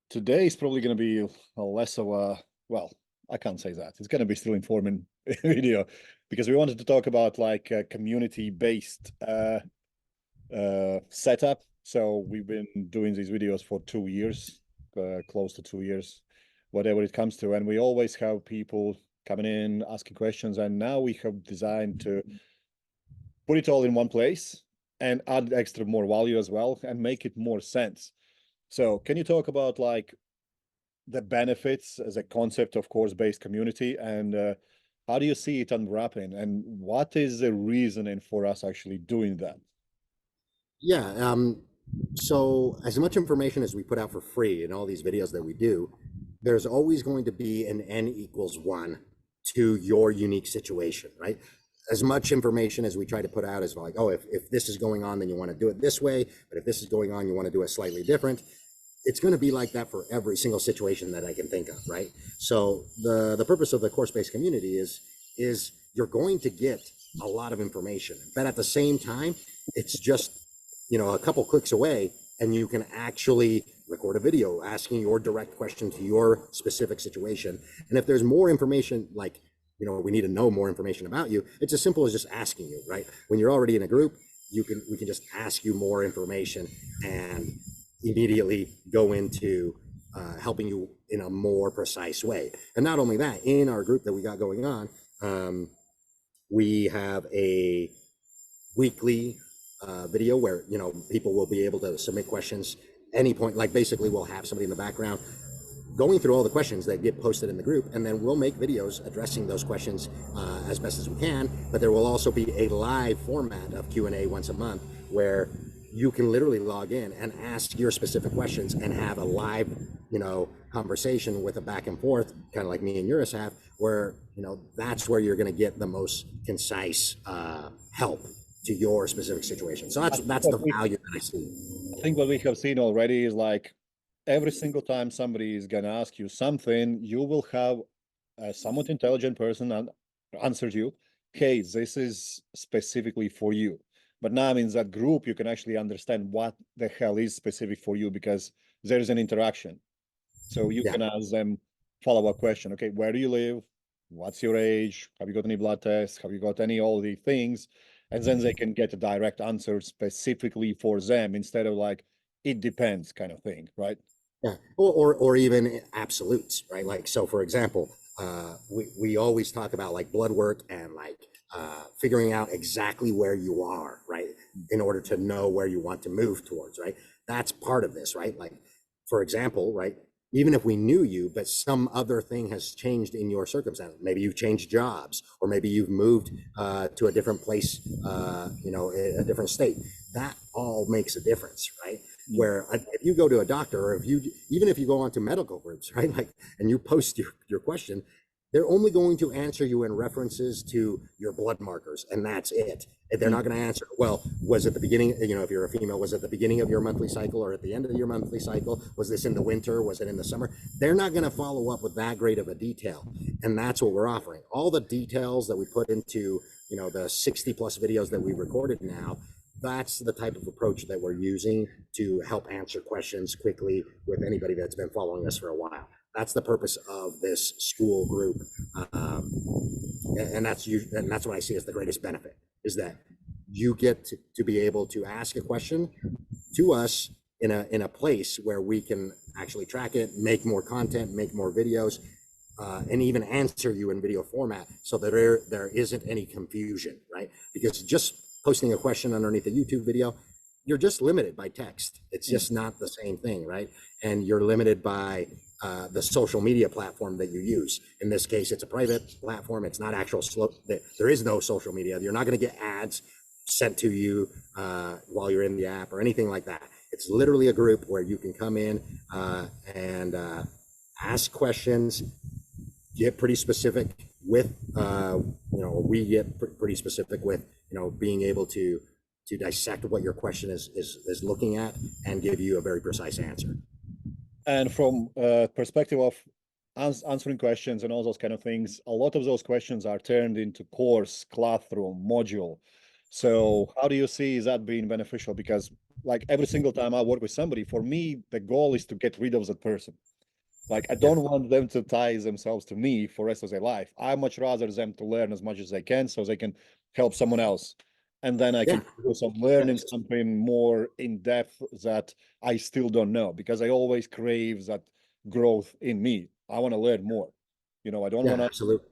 Today is probably going to be a less of a, well, I can't say that. It's going to be still informing video because we wanted to talk about like a community-based setup. So we've been doing these videos for 2 years, close to 2 years, whatever it comes to. And we always have people coming in, asking questions. And now we have designed to put it all in one place and add extra more value as well and make it more sense. So can you talk about like the benefits as a concept of course-based community and how do you see it unwrapping and what is the reasoning for us actually doing that? Yeah. So as much information as we put out for free in all these videos that we do, there's always going to be an n equals one to your unique situation, right? As much information as we try to put out is like, oh, if this is going on, then you want to do it this way. But if this is going on, you want to do it slightly different. It's going to be like that for every single situation that I can think of, right? So the purpose of the course-based community is you're going to get a lot of information, but at the same time, it's just a couple clicks away, and you can actually record a video asking your direct question to your specific situation. And if there's more information, like we need to know more information about you, it's as simple as just asking you, right? When you're already in a group, we can just ask you more information and immediately go into helping you in a more precise way. And not only that, in our group that we got going on, we have a weekly video where people will be able to submit questions any point. Like basically, we'll have somebody in the background going through all the questions that get posted in the group, and then we'll make videos addressing those questions as best as we can. But there will also be a live format of Q&A once a month where you can literally log in and ask your specific questions and have a live, conversation with a back and forth, kind of like me and Juris have, where, that's where you're going to get the most concise help to your specific situation. So that's the value that I see. I think what we have seen already is like every single time somebody is going to ask you something, you will have a somewhat intelligent person answer you, hey, this is specifically for you. But now in that group, you can actually understand what the hell is specific for you because there's an interaction. So you can ask them follow-up question. Okay, where do you live? What's your age? Have you got any blood tests? Have you got any all the things? And then they can get a direct answer specifically for them instead of like, it depends kind of thing, right? Yeah, or even absolutes, right? Like, so for example, we always talk about like blood work and like figuring out exactly where you are, right? In order to know where you want to move towards, right? That's part of this, right? Like, for example, right? Even if we knew you, but some other thing has changed in your circumstance. Maybe you've changed jobs, or maybe you've moved to a different place, a different state. That all makes a difference, right? Where if you go to a doctor, or even if you go onto medical groups, right, like, and you post your question, they're only going to answer you in references to your blood markers, and that's it. They're not going to answer, well, was it the beginning, if you're a female, was it the beginning of your monthly cycle or at the end of your monthly cycle? Was this in the winter? Was it in the summer? They're not going to follow up with that great of a detail. And that's what we're offering. All the details that we put into, the 60 plus videos that we recorded now, that's the type of approach that we're using to help answer questions quickly with anybody that's been following us for a while. That's the purpose of this school group, and that's what I see as the greatest benefit, is that you get to be able to ask a question to us in a place where we can actually track it, make more content, make more videos, and even answer you in video format, so that there isn't any confusion, right? Because just posting a question underneath a YouTube video, you're just limited by text. It's just not the same thing, right? And you're limited by the social media platform that you use. In this case, it's a private platform. It's not actual there is no social media. You're not going to get ads sent to you while you're in the app or anything like that. It's literally a group where you can come in and ask questions, get pretty specific with, we get pretty specific with, being able to dissect what your question is looking at and give you a very precise answer. And from perspective of answering questions and all those kind of things, a lot of those questions are turned into course, classroom, module. So how do you see that being beneficial? Because like every single time I work with somebody, for me, the goal is to get rid of that person. Like I Yeah, don't want them to tie themselves to me for the rest of their life. I much rather them to learn as much as they can so they can help someone else. And then I yeah, can focus on yeah, learning something more in depth that I still don't know because I always crave that growth in me. I want to learn more. I don't want yeah, to absolutely.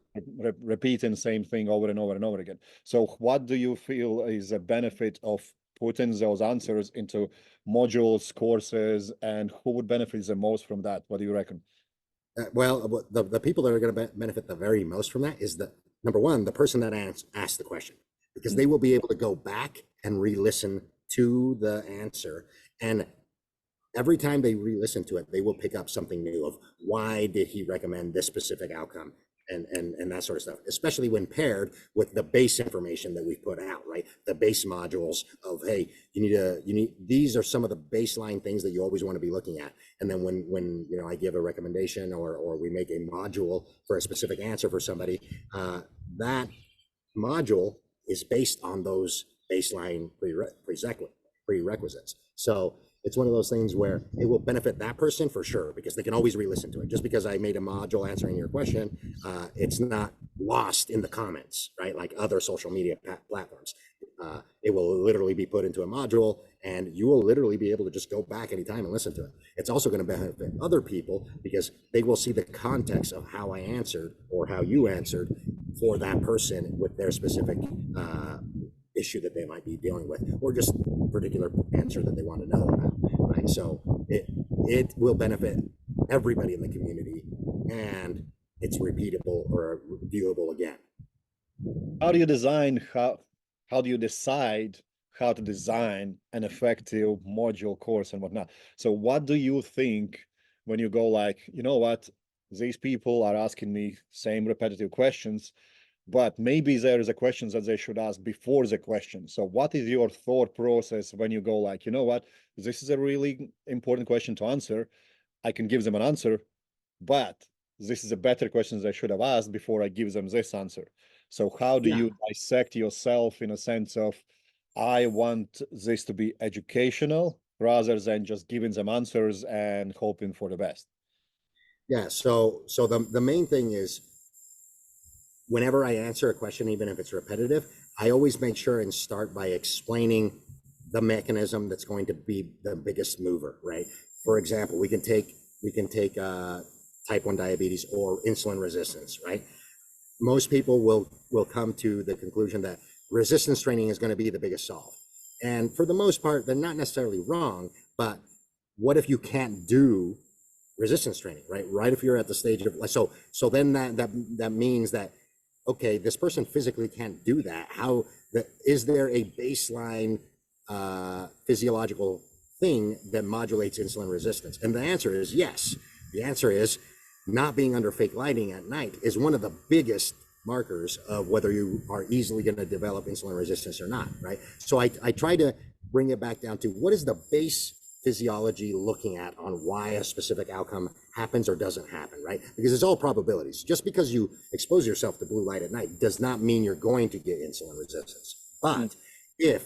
repeating the same thing over and over and over again. So what do you feel is a benefit of putting those answers into modules, courses, and who would benefit the most from that? What do you reckon? The people that are going to benefit the very most from that is the number one, the person that asked the question, because Mm. they will be able to go back and re-listen to the answer. And every time they re-listen to it, they will pick up something new of why did he recommend this specific outcome and that sort of stuff, especially when paired with the base information that we've put out, right? The base modules of, hey, these are some of the baseline things that you always want to be looking at. And then when I give a recommendation or we make a module for a specific answer for somebody, that module is based on those baseline prerequisites. So it's one of those things where it will benefit that person for sure, because they can always re-listen to it. Just because I made a module answering your question, it's not lost in the comments, right? Like other social media platforms. It will literally be put into a module and you will literally be able to just go back anytime and listen to it. It's also going to benefit other people because they will see the context of how I answered or how you answered for that person with their specific issue that they might be dealing with, or just a particular answer that they want to know about, right? So it will benefit everybody in the community, and it's repeatable or viewable again. How do you design how do you decide how to design an effective module course and whatnot? So what do you think when you go like, you know what, these people are asking me same repetitive questions, but maybe there is a question that they should ask before the question. So what is your thought process when you go like, you know what, this is a really important question to answer. I can give them an answer, but this is a better question they should have asked before I give them this answer. So how do Yeah. you dissect yourself in a sense of, I want this to be educational rather than just giving them answers and hoping for the best? Yeah. So the main thing is, whenever I answer a question, even if it's repetitive, I always make sure and start by explaining the mechanism that's going to be the biggest mover, right? For example, we can take type 1 diabetes or insulin resistance, right? Most people will come to the conclusion that resistance training is going to be the biggest solve. And for the most part, they're not necessarily wrong, but what if you can't do resistance training, right? Right, if you're at the stage of like, so then that means that, okay, this person physically can't do that. Is there a baseline physiological thing that modulates insulin resistance? And the answer is yes. The answer is not being under fake lighting at night is one of the biggest markers of whether you are easily going to develop insulin resistance or not, right? So I try to bring it back down to what is the base physiology looking at on why a specific outcome happens or doesn't happen, right? Because it's all probabilities. Just because you expose yourself to blue light at night does not mean you're going to get insulin resistance. But if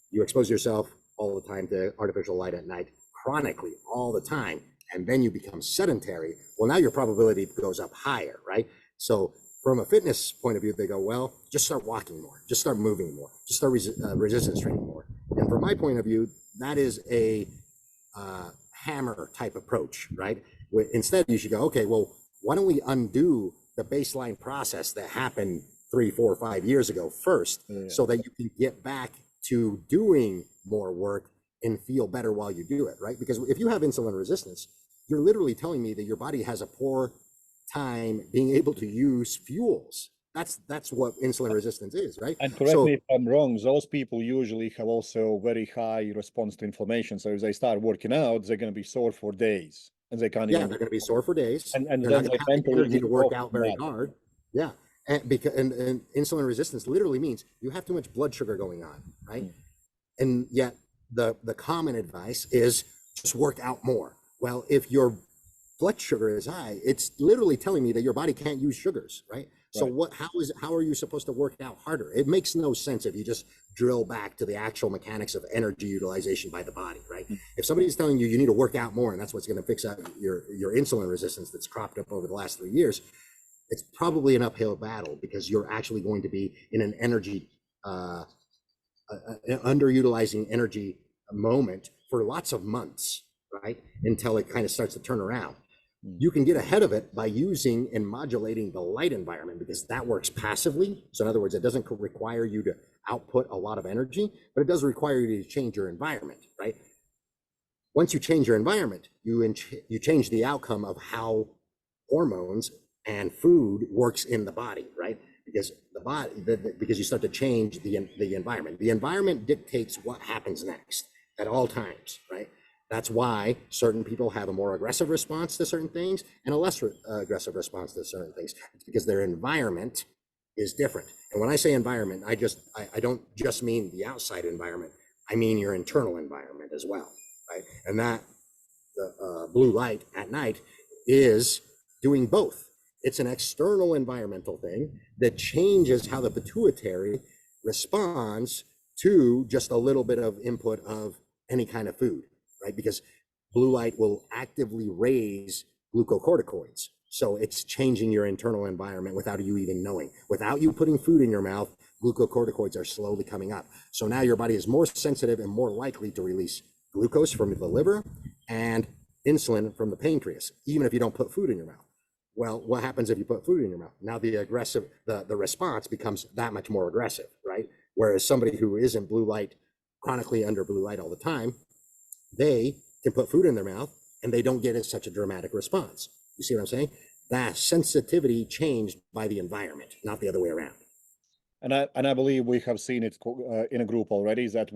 you expose yourself all the time to artificial light at night, chronically, all the time, and then you become sedentary, well, now your probability goes up higher, right? So from a fitness point of view, they go, well, just start walking more, just start moving more, just start resistance training more. And from my point of view, that is a hammer type approach, right? Instead, you should go, okay, well, why don't we undo the baseline process that happened 3, 4, 5 years ago first, so that you can get back to doing more work and feel better while you do it, right? Because if you have insulin resistance, you're literally telling me that your body has a poor time being able to use fuels. That's what insulin resistance is, right? And correct me if I'm wrong, those people usually have also very high response to inflammation. So if they start working out, they're going to be sore for days and they can't Yeah, even. they're going to be sore for days. And They're then not they going to have the mentally energy to move work off out from very that. hard. Yeah, and insulin resistance literally means you have too much blood sugar going on, right? And yet the common advice is just work out more. Well, if your blood sugar is high, it's literally telling me that your body can't use sugars, right? So Right. how are you supposed to work out harder? It makes no sense if you just drill back to the actual mechanics of energy utilization by the body, right? If somebody's telling you you need to work out more and that's what's going to fix out your insulin resistance that's cropped up over the last 3 years, it's probably an uphill battle because you're actually going to be in an energy underutilizing energy moment for lots of months, right? Until it kind of starts to turn around. You can get ahead of it by using and modulating the light environment because that works passively. So in other words, it doesn't require you to output a lot of energy, but it does require you to change your environment, right? Once you change your environment, you change the outcome of how hormones and food works in the body, right? Because because you start to change the environment. The environment dictates what happens next at all times, right? That's why certain people have a more aggressive response to certain things and a less aggressive response to certain things. It's because their environment is different. And when I say environment, I don't just mean the outside environment. I mean your internal environment as well, right? And that the blue light at night is doing both. It's an external environmental thing that changes how the pituitary responds to just a little bit of input of any kind of food, right? Because blue light will actively raise glucocorticoids. So it's changing your internal environment without you even knowing. Without you putting food in your mouth, glucocorticoids are slowly coming up. So now your body is more sensitive and more likely to release glucose from the liver and insulin from the pancreas, even if you don't put food in your mouth. Well, what happens if you put food in your mouth? Now the response becomes that much more aggressive, right? Whereas somebody who isn't blue light, chronically under blue light all the time, they can put food in their mouth and they don't get such a dramatic response. You see what I'm saying? That sensitivity changed by the environment, not the other way around. And I believe we have seen it in a group already, is that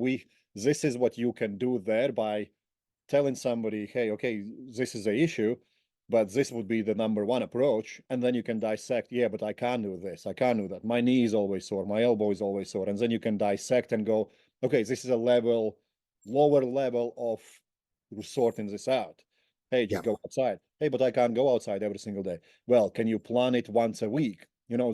this is what you can do there by telling somebody, hey, okay, this is the issue, but this would be the number one approach. And then you can dissect, yeah, but I can't do this, I can't do that. My knee is always sore, my elbow is always sore. And then you can dissect and go, okay, this is a lower level of sorting this out. Hey, just go outside. Hey, but I can't go outside every single day. Well, can you plan it once a week? You know,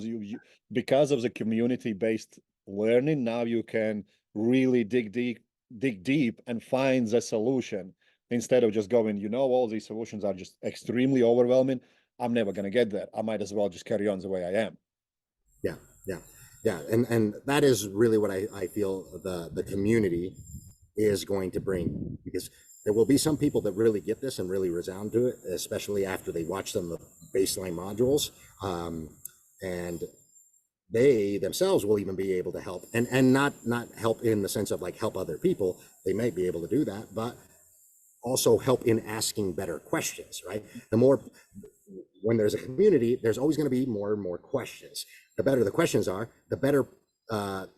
because of the community-based learning, now you can really dig deep and find the solution instead of just going, you know, all these solutions are just extremely overwhelming. I'm never going to get there. I might as well just carry on the way I am. Yeah. And that is really what I feel the community is going to bring, because there will be some people that really get this and really resound to it, especially after they watch the baseline modules. And they themselves will even be able to help and not help in the sense of like help other people. They might be able to do that, but also help in asking better questions, right? When there's a community, there's always going to be more and more questions. The better the questions are, the better the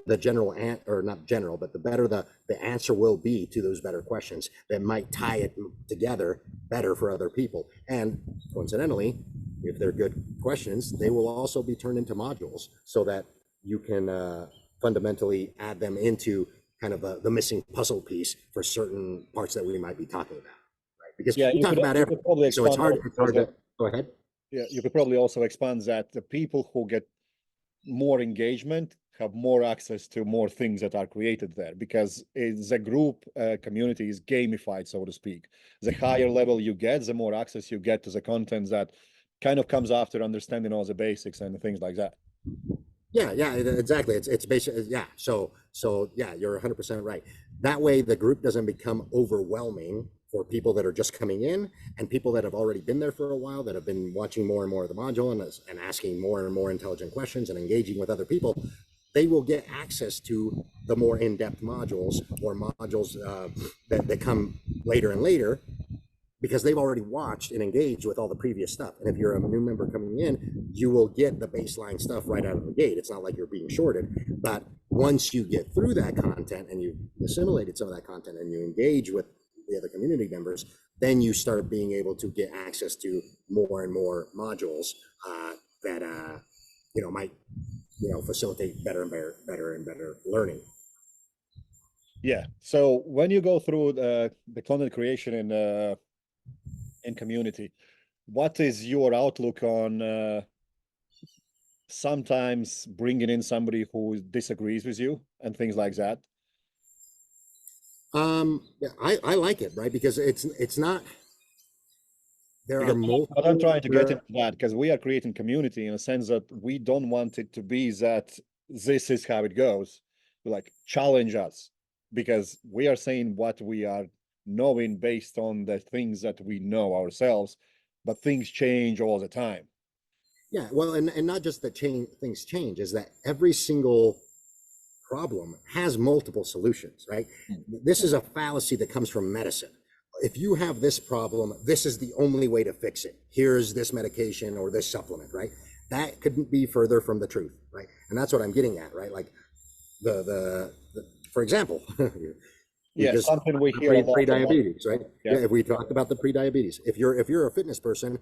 the better the answer will be to those better questions that might tie it together better for other people. And coincidentally, if they're good questions, they will also be turned into modules so that you can fundamentally add them into kind of the missing puzzle piece for certain parts that we might be talking about, right? Because we talk about everything, so it's hard to go ahead. Yeah, you could probably also expand that the people who get more engagement have more access to more things that are created there, because the group community is gamified, so to speak. The higher level you get, the more access you get to the content that kind of comes after understanding all the basics and things like that. Yeah, exactly. It's basically, yeah. So yeah, you're 100% right. That way the group doesn't become overwhelming for people that are just coming in, and people that have already been there for a while, that have been watching more and more of the module and asking more and more intelligent questions and engaging with other people. They will get access to the more in-depth modules or modules that come later and later, because they've already watched and engaged with all the previous stuff. And if you're a new member coming in, you will get the baseline stuff right out of the gate. It's not like you're being shorted, but once you get through that content and you've assimilated some of that content and you engage with the other community members, then you start being able to get access to more and more modules that might facilitate better and better learning. Yeah. So when you go through the content creation in community, what is your outlook on sometimes bringing in somebody who disagrees with you and things like that? Yeah, I like it, right? Because it's not, there are Because what I'm multiple, trying to get into that, because we are creating community in a sense that we don't want it to be that this is how it goes. We like challenge us because we are saying what we are knowing based on the things that we know ourselves, but things change all the time. yeah, well, and not just that things change, is that every single problem has multiple solutions, right? This is a fallacy that comes from medicine. If you have this problem, this is the only way to fix it. Here's this medication or this supplement, right? That couldn't be further from the truth, right? And that's what I'm getting at, right? Like the for example, we Yeah, just something we hear a lot about. pre-diabetes, right? Yeah. Yeah, if we talked about the pre-diabetes, if you're a fitness person,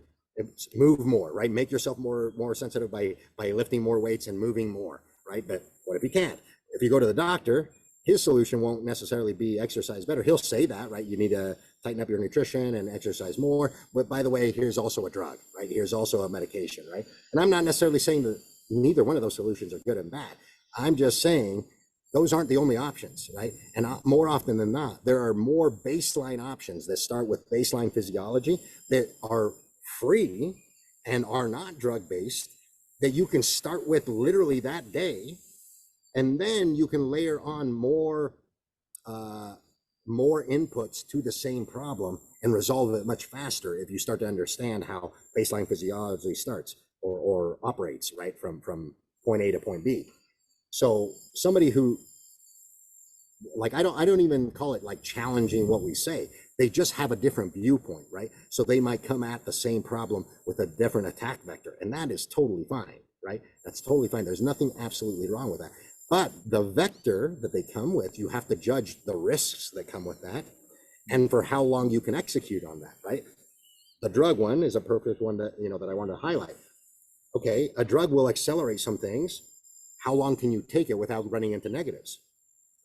move more, right? Make yourself more sensitive by lifting more weights and moving more, right? But what if you can't? If you go to the doctor, his solution won't necessarily be exercise better. He'll say that, right? You need to tighten up your nutrition and exercise more. But by the way, here's also a drug, right? Here's also a medication, right? And I'm not necessarily saying that neither one of those solutions are good and bad. I'm just saying those aren't the only options, right? And more often than not, there are more baseline options that start with baseline physiology that are free and are not drug-based that you can start with literally that day, and then you can layer on more inputs to the same problem and resolve it much faster if you start to understand how baseline physiology starts or operates, right, from point A to point B. So somebody who, like, I don't even call it like challenging what we say. They just have a different viewpoint, right? So they might come at the same problem with a different attack vector, and that is totally fine, right? That's totally fine. There's nothing absolutely wrong with that. But the vector that they come with, you have to judge the risks that come with that and for how long you can execute on that, right? The drug one is a perfect one that, that I want to highlight. Okay, a drug will accelerate some things. How long can you take it without running into negatives,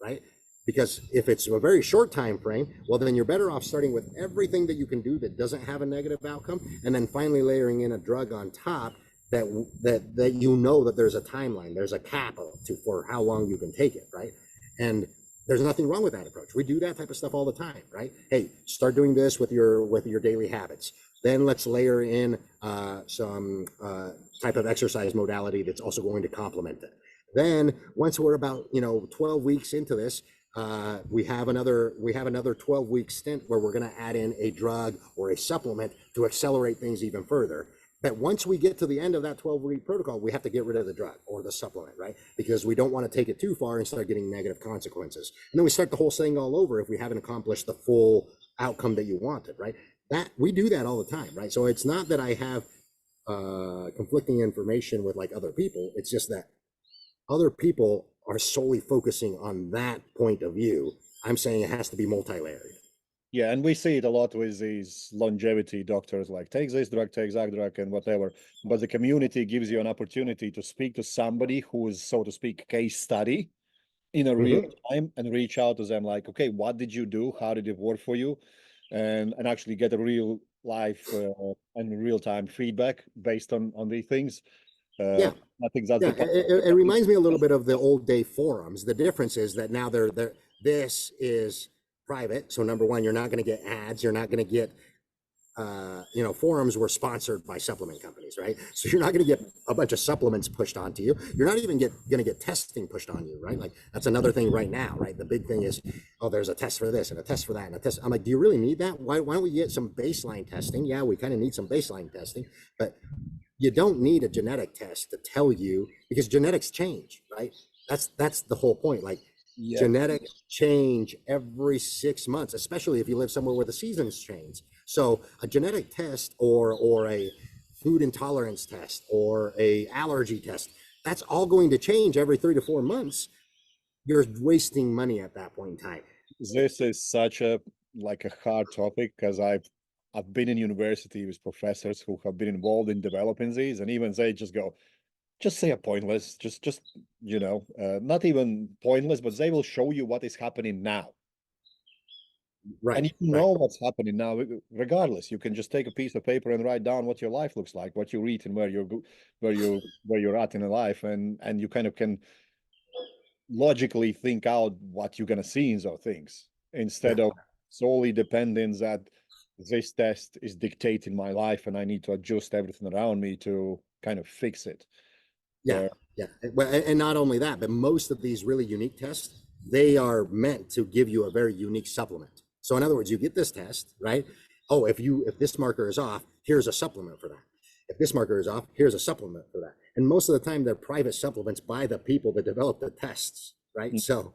right? Because if it's a very short time frame, well, then you're better off starting with everything that you can do that doesn't have a negative outcome, and then finally layering in a drug on top that that there's a timeline, there's a cap for how long you can take it, right? And there's nothing wrong with that approach. We do that type of stuff all the time, right? Hey, start doing this with your daily habits. Then let's layer in some type of exercise modality that's also going to complement it. Then once we're about 12 weeks into this, we have another 12-week stint where we're going to add in a drug or a supplement to accelerate things even further. But once we get to the end of that 12-week protocol, we have to get rid of the drug or the supplement, right? Because we don't want to take it too far and start getting negative consequences. And then we start the whole thing all over if we haven't accomplished the full outcome that you wanted, right? That we do that all the time, right? So it's not that I have conflicting information with like other people. It's just that other people are solely focusing on that point of view. I'm saying it has to be multi-layered. Yeah, and we see it a lot with these longevity doctors, like take this drug, take that drug, and whatever. But the community gives you an opportunity to speak to somebody who is, so to speak, case study in a real time and reach out to them like, okay, what did you do? How did it work for you? And actually get a real life and real time feedback based on these things. Yeah. I think that's Yeah, the it reminds me a little bit of the old day forums. The difference is that now this is private. So number one, you're not going to get ads. You're not going to get, forums were sponsored by supplement companies, right? So you're not going to get a bunch of supplements pushed onto you. You're not even going to get testing pushed on you, right? Like that's another thing right now, right? The big thing is, oh, there's a test for this and a test for that and a test. I'm like, do you really need that? Why don't we get some baseline testing? Yeah, we kind of need some baseline testing, but you don't need a genetic test to tell you, because genetics change, right? That's the whole point. Like genetics change every 6 months, especially if you live somewhere where the seasons change. So a genetic test or a food intolerance test or a allergy test, that's all going to change every 3 to 4 months. You're wasting money at that point in time. This is such a hard topic because I've been in university with professors who have been involved in developing these, and even they just say a pointless, just not even pointless, but they will show you what is happening now. And Right, you right. know what's happening now, regardless. You can just take a piece of paper and write down what your life looks like, what you eat, and where you're at in life, and you kind of can logically think out what you're gonna see in those things Yeah, instead of solely depending that this test is dictating my life and I need to adjust everything around me to kind of fix it. yeah, Where yeah. Well, and not only that, but most of these really unique tests, they are meant to give you a very unique supplement. So in other words, you get this test, right? Oh, if this marker is off, here's a supplement for that. If this marker is off, here's a supplement for that. And most of the time, they're private supplements by the people that develop the tests, right? So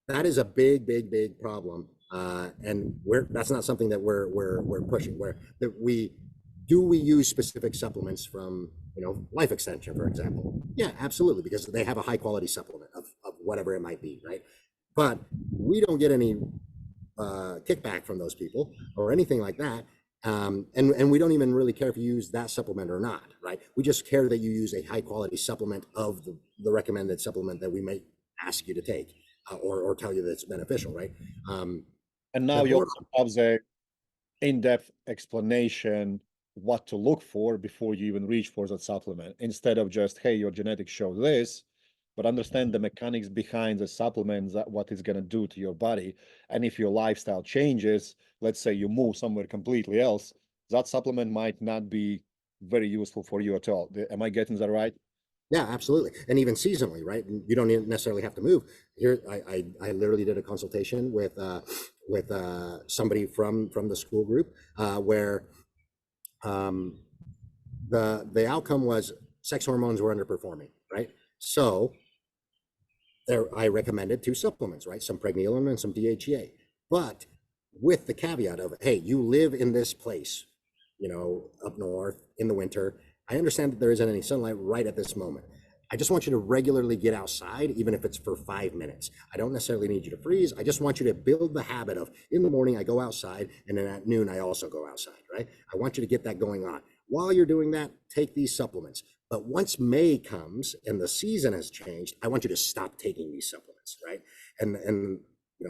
that is a big, big, big problem, and that's not something that we're pushing. Where that we use specific supplements from life extension, for example? Yeah, absolutely, because they have a high quality supplement of whatever it might be, right? But we don't get any kickback from those people or anything like that. And we don't even really care if you use that supplement or not, right? We just care that you use a high quality supplement of the recommended supplement that we may ask you to take, or tell you that it's beneficial, right? and The now you more also have the in-depth explanation what to look for before you even reach for that supplement instead of just, hey, your genetics show this, but understand the mechanics behind the supplement, that what it's going to do to your body. And if your lifestyle changes, let's say you move somewhere completely else, that supplement might not be very useful for you at all. Am I getting that right? Yeah, absolutely. And even seasonally, right? You don't necessarily have to move. Here, I literally did a consultation with somebody from the school group, where um, the outcome was sex hormones were underperforming, right? So there, I recommended two supplements, right? Some pregnenolone and some DHEA, but with the caveat of, hey, you live in this place, up north in the winter. I understand that there isn't any sunlight right at this moment. I just want you to regularly get outside, even if it's for 5 minutes. I don't necessarily need you to freeze. I just want you to build the habit of, in the morning, I go outside, and then at noon, I also go outside, right? I want you to get that going on. While you're doing that, take these supplements. But once May comes and the season has changed, I want you to stop taking these supplements, right? And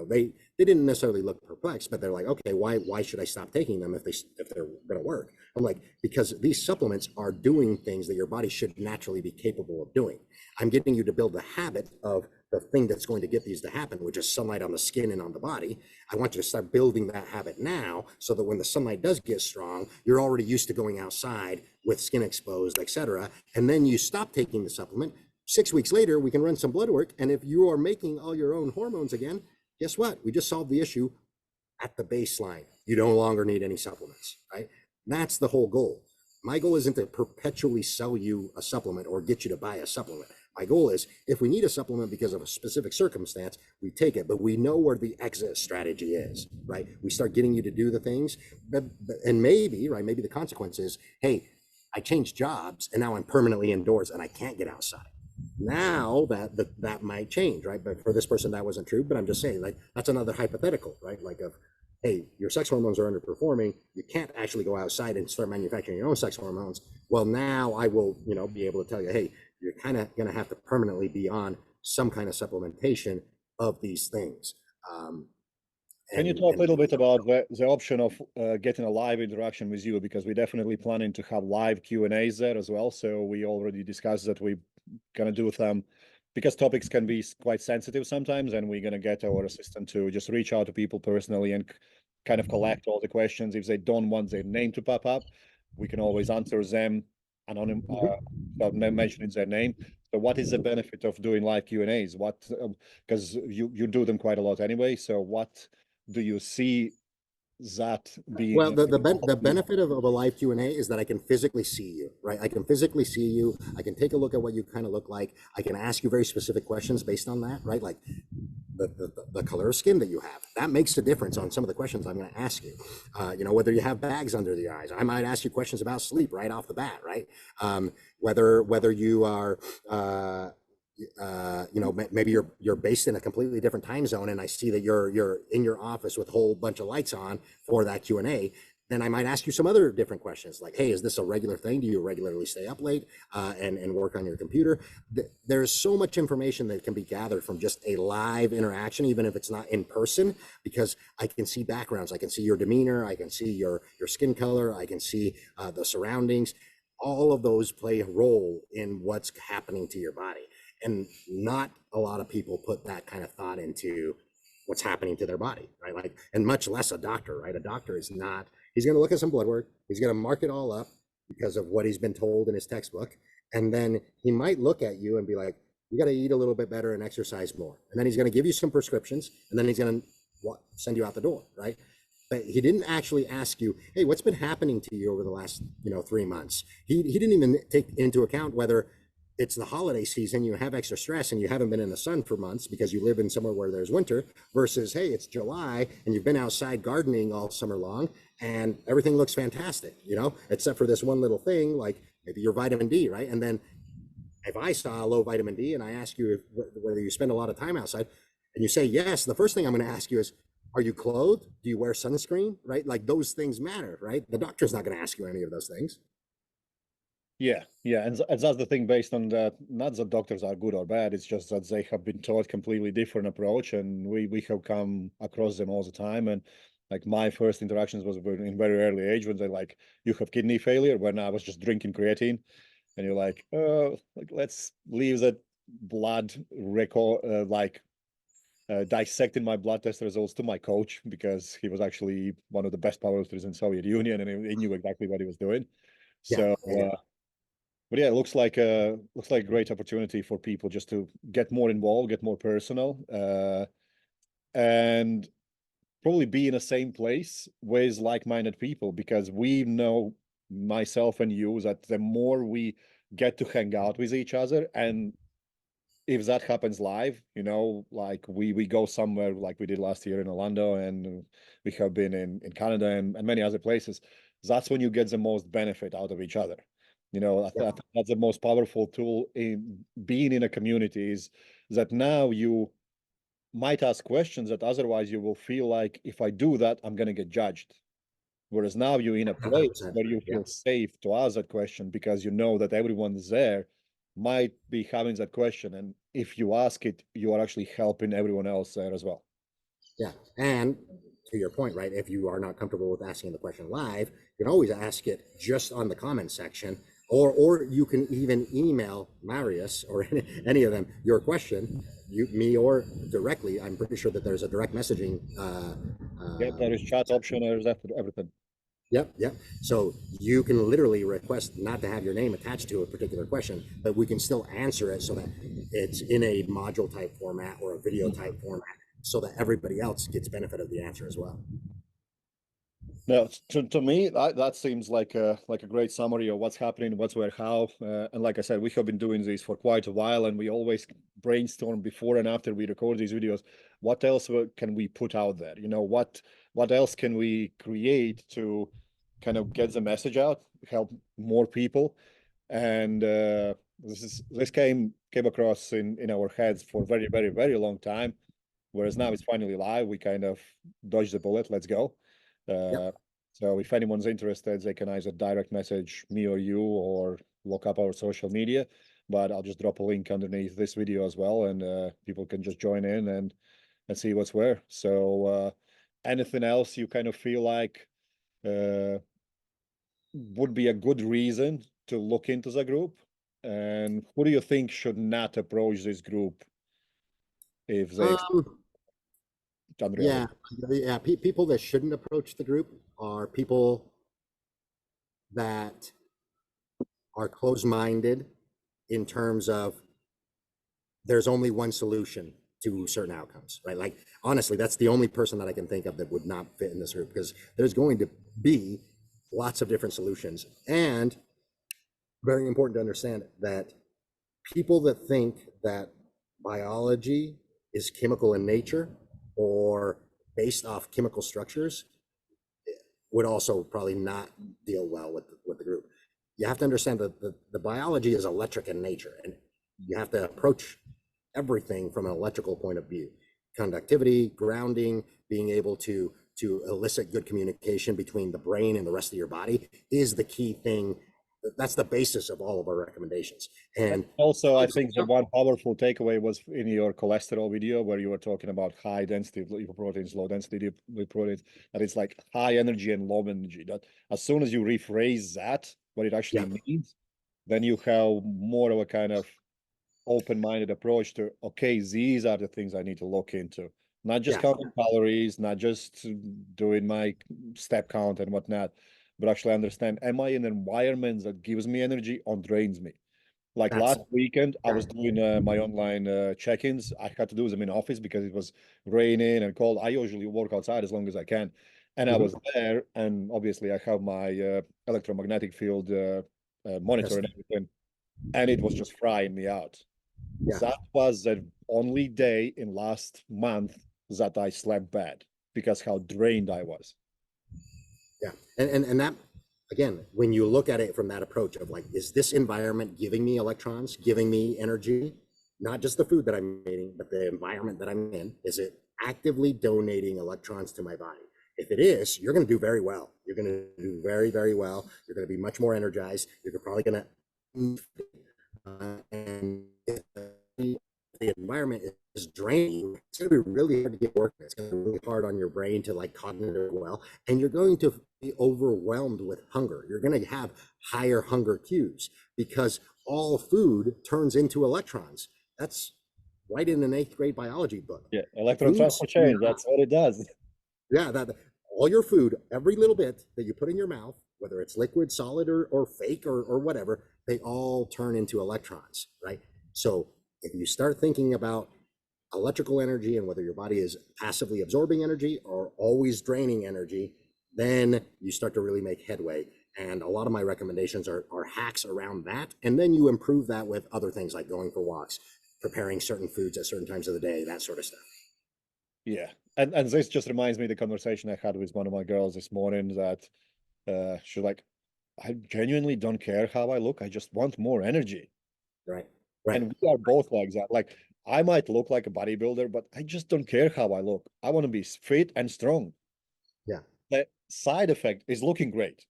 they didn't necessarily look perplexed, but they're like, okay, why should I stop taking them if they're going to work? I'm like, because these supplements are doing things that your body should naturally be capable of doing. I'm getting you to build the habit of the thing that's going to get these to happen, which is sunlight on the skin and on the body. I want you to start building that habit now, so that when the sunlight does get strong, you're already used to going outside with skin exposed, etc. And then you stop taking the supplement. 6 weeks later, we can run some blood work, and if you are making all your own hormones again, guess what? We just solved the issue at the baseline. You no longer need any supplements, right? That's the whole goal. My goal isn't to perpetually sell you a supplement or get you to buy a supplement. My goal is, if we need a supplement because of a specific circumstance, we take it, but we know where the exit strategy is, right? We start getting you to do the things, and maybe, right, maybe the consequence is, hey, I changed jobs and now I'm permanently indoors and I can't get outside. Now that might change, right? But for this person, that wasn't true. But I'm just saying, like, that's another hypothetical, right? Like, of, hey, your sex hormones are underperforming. You can't actually go outside and start manufacturing your own sex hormones. Well, now I will, be able to tell you, hey, you're kind of going to have to permanently be on some kind of supplementation of these things. Um, Can you and talk a and little bit about the option of getting a live interaction with you? Because we're definitely planning to have live Q&As there as well. So we already discussed that we're going to do them because topics can be quite sensitive sometimes, and we're going to get our assistant to just reach out to people personally and kind of collect all the questions. If they don't want their name to pop up, we can always answer them anonymous, without mentioning their name. So what is the benefit of doing live Q&As? What, because you do them quite a lot anyway. So what do you see that Well, being the benefit of a live Q&A is that I can physically see you, right? I can physically see you. I can take a look at what you kind of look like. I can ask you very specific questions based on that, right? Like the color of skin that you have. That makes a difference on some of the questions I'm going to ask you. Whether you have bags under the eyes. I might ask you questions about sleep right off the bat, right? Whether you are maybe you're based in a completely different time zone, and I see that you're in your office with a whole bunch of lights on for that Q&A. then I might ask you some other different questions like, hey, is this a regular thing? Do you regularly stay up late and work on your computer? There's so much information that can be gathered from just a live interaction, even if it's not in person, because I can see backgrounds, I can see your demeanor, I can see your skin color, I can see the surroundings. All of those play a role in what's happening to your body. And not a lot of people put that kind of thought into what's happening to their body, right? Like, and much less a doctor, right? A doctor is not, he's going to look at some blood work, he's going to mark it all up because of what he's been told in his textbook. And then he might look at you and be like, you got to eat a little bit better and exercise more. And then he's going to give you some prescriptions, and then he's going to send you out the door, right? But he didn't actually ask you, hey, what's been happening to you over the last, 3 months? He didn't even take into account whether it's the holiday season, you have extra stress and you haven't been in the sun for months because you live in somewhere where there's winter, versus, hey, it's July and you've been outside gardening all summer long and everything looks fantastic, except for this one little thing, like maybe your vitamin D, right? And then if I saw low vitamin D and I ask you whether you spend a lot of time outside and you say yes, the first thing I'm going to ask you is, are you clothed? Do you wear sunscreen, right? Like those things matter, right? The doctor's not going to ask you any of those things. Yeah, and that's the thing, based on that, not that doctors are good or bad, it's just that they have been taught completely different approach, and we have come across them all the time. And like my first interactions was in very early age when they like, you have kidney failure, when I was just drinking creatine, and you're like, let's leave that blood record, dissecting my blood test results to my coach, because he was actually one of the best powerlifters in Soviet Union, and he knew exactly what he was doing. Yeah. So but yeah, it looks like a great opportunity for people just to get more involved, get more personal, and probably be in the same place with like-minded people, because we know, myself and you, that the more we get to hang out with each other, and if that happens live, like we go somewhere like we did last year in Orlando, and we have been in Canada and many other places, that's when you get the most benefit out of each other. I think that's the most powerful tool in being in a community, is that now you might ask questions that otherwise you will feel like, if I do that, I'm going to get judged. Whereas now you're in a place 100%. where you Yeah. feel safe to ask that question, because you know that everyone there might be having that question. And if you ask it, you are actually helping everyone else there as well. Yeah. And to your point, right, if you are not comfortable with asking the question live, you can always ask it just on the comment section, or you can even email Marius or any of them your question, me or directly. I'm pretty sure that there's a direct messaging. Yeah, there is chat option, there's everything. Yep. So you can literally request not to have your name attached to a particular question, but we can still answer it so that it's in a module type format or a video type format, so that everybody else gets benefit of the answer as well. No, to me, that seems like a great summary of what's happening, what's where, how. And like I said, we have been doing this for quite a while, and we always brainstorm before and after we record these videos. What else can we put out there? What else can we create to kind of get the message out, help more people? And this came across in our heads for very, very, very long time. Whereas now it's finally live, we kind of dodged the bullet. Let's go. Yep. So if anyone's interested, they can either direct message me or you, or look up our social media. But I'll just drop a link underneath this video as well, and people can just join in and see what's where. So anything else you kind of feel like would be a good reason to look into the group? And who do you think should not approach this group if they Yeah, people that shouldn't approach the group are people that are closed-minded in terms of there's only one solution to certain outcomes, right? Like, honestly, that's the only person that I can think of that would not fit in this group, because there's going to be lots of different solutions. And very important to understand that people that think that biology is chemical in nature or based off chemical structures would also probably not deal well with the group. You have to understand that the biology is electric in nature, and you have to approach everything from an electrical point of view: conductivity, grounding, being able to to elicit good communication between the brain and the rest of your body is the key thing. That's the basis of all of our recommendations. And also, I think the one powerful takeaway was in your cholesterol video where you were talking about high density lipoproteins, low density lipoproteins, that it's like high energy and low energy. That as soon as you rephrase that, what it actually means, then you have more of a kind of open-minded approach to, okay, these are the things I need to look into. Not just counting calories, not just doing my step count and whatnot, but actually understand, am I in an environment that gives me energy or drains me? Like last weekend, I was doing my online check-ins. I had to do them in office because it was raining and cold. I usually work outside as long as I can. And I was there, and obviously I have my electromagnetic field monitor and everything, and it was just frying me out. That was the only day in last month that I slept bad because how drained I was. Yeah, and that, again, when you look at it from that approach of like, is this environment giving me electrons, giving me energy? Not just the food that I'm eating, but the environment that I'm in. Is it actively donating electrons to my body? If it is, you're going to do very well. You're going to do very, very well. You're going to be much more energized. You're probably going to, and if the environment is draining, it's going to be really hard to get work. It's going to be really hard on your brain to like cognitive well, and you're going to be overwhelmed with hunger. You're going to have higher hunger cues because all food turns into electrons. That's right in an 8th grade biology book. Yeah, electron transfer chain, that's what it does. Yeah, that all your food, every little bit that you put in your mouth, whether it's liquid, solid, or fake, or whatever, they all turn into electrons, right? So if you start thinking about electrical energy and whether your body is passively absorbing energy or always draining energy, then you start to really make headway. And a lot of my recommendations are hacks around that. And then you improve that with other things like going for walks, preparing certain foods at certain times of the day, that sort of stuff. Yeah. And this just reminds me of the conversation I had with one of my girls this morning that she's like, I genuinely don't care how I look. I just want more energy. Right. And we are both like that. Like, I might look like a bodybuilder, but I just don't care how I look. I want to be fit and strong. Yeah. The side effect is looking great.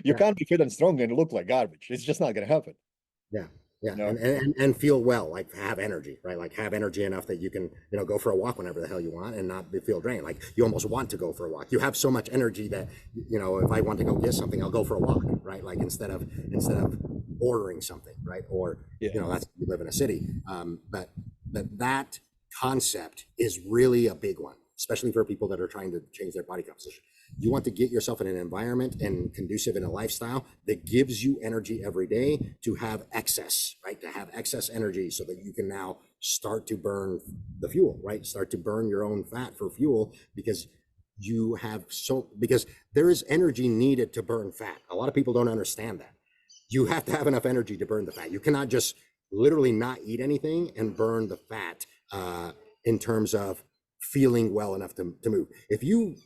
You can't be fit and strong and look like garbage. It's just not going to happen. Yeah. Yeah. No. And feel well, like have energy, right? Like have energy enough that you can, go for a walk whenever the hell you want and not feel drained. Like you almost want to go for a walk. You have so much energy that, if I want to go get something, I'll go for a walk, right? Like instead of ordering something, right? Or, that's, you live in a city. But that concept is really a big one, especially for people that are trying to change their body composition. You want to get yourself in an environment and conducive in a lifestyle that gives you energy every day to have excess, right? To have excess energy so that you can now start to burn the fuel, right? Start to burn your own fat for fuel because because there is energy needed to burn fat. A lot of people don't understand that. You have to have enough energy to burn the fat. You cannot just literally not eat anything and burn the fat in terms of feeling well enough to move. If you,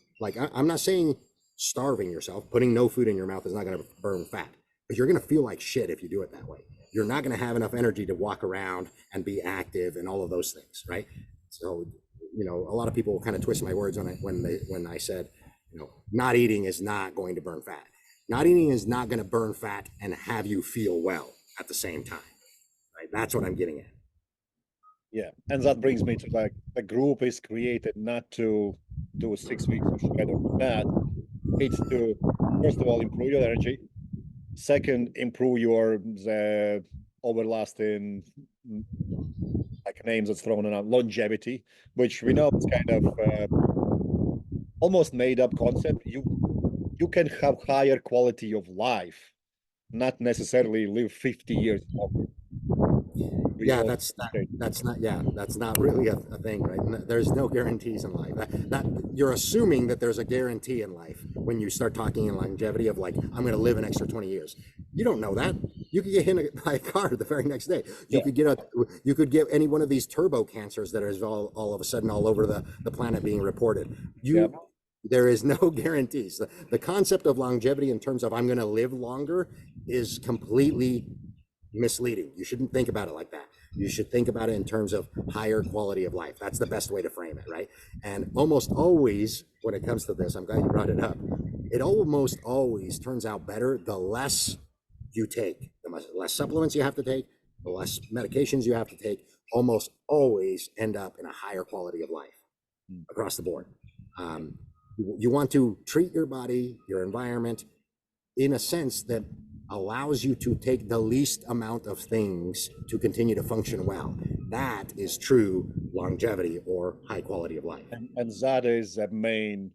I'm not saying starving yourself, putting no food in your mouth is not going to burn fat, but you're going to feel like shit if you do it that way. You're not going to have enough energy to walk around and be active and all of those things, right? So, a lot of people kind of twist my words when I said, not eating is not going to burn fat. Not eating is not going to burn fat and have you feel well at the same time, right? That's what I'm getting at. Yeah, and that brings me to like the group is created not to do 6 weeks of shred or that. It's to, first of all, improve your energy. Second, improve the overlasting like names that's thrown around longevity, which we know is kind of almost made up concept. You can have higher quality of life, not necessarily live 50 years longer. Yeah, that's not really a thing, right? There's no guarantees in life. That you're assuming that there's a guarantee in life when you start talking in longevity of like, I'm going to live an extra 20 years. You don't know that. You could get hit by a car the very next day. You could get any one of these turbo cancers that is all of a sudden all over the planet being reported. There is no guarantees. The concept of longevity in terms of I'm going to live longer is completely misleading. You shouldn't think about it like that. You should think about it in terms of higher quality of life. That's the best way to frame it, right? And almost always, when it comes to this, I'm glad you brought it up. It almost always turns out better the less you take, the less supplements you have to take, the less medications you have to take, almost always end up in a higher quality of life across the board. You want to treat your body, your environment, in a sense that allows you to take the least amount of things to continue to function well. That is true longevity or high quality of life. And that is the main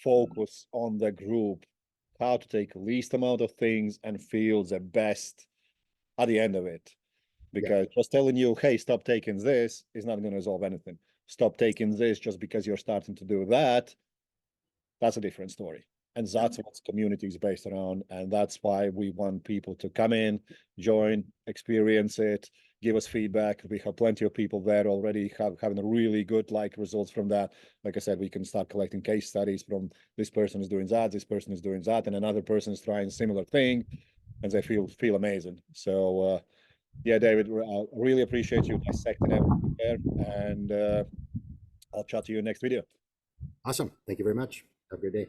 focus on the group, how to take least amount of things and feel the best at the end of it. Because just telling you, hey, stop taking this is not going to resolve anything. Stop taking this just because you're starting to do that. That's a different story. And that's what community is based around. And that's why we want people to come in, join, experience it, give us feedback. We have plenty of people there already having really good results from that. Like I said, we can start collecting case studies from this person is doing that, this person is doing that, and another person is trying a similar thing, and they feel amazing. So yeah, David, really appreciate you dissecting everything there, and I'll chat to you next video. Awesome. Thank you very much. Have a good day.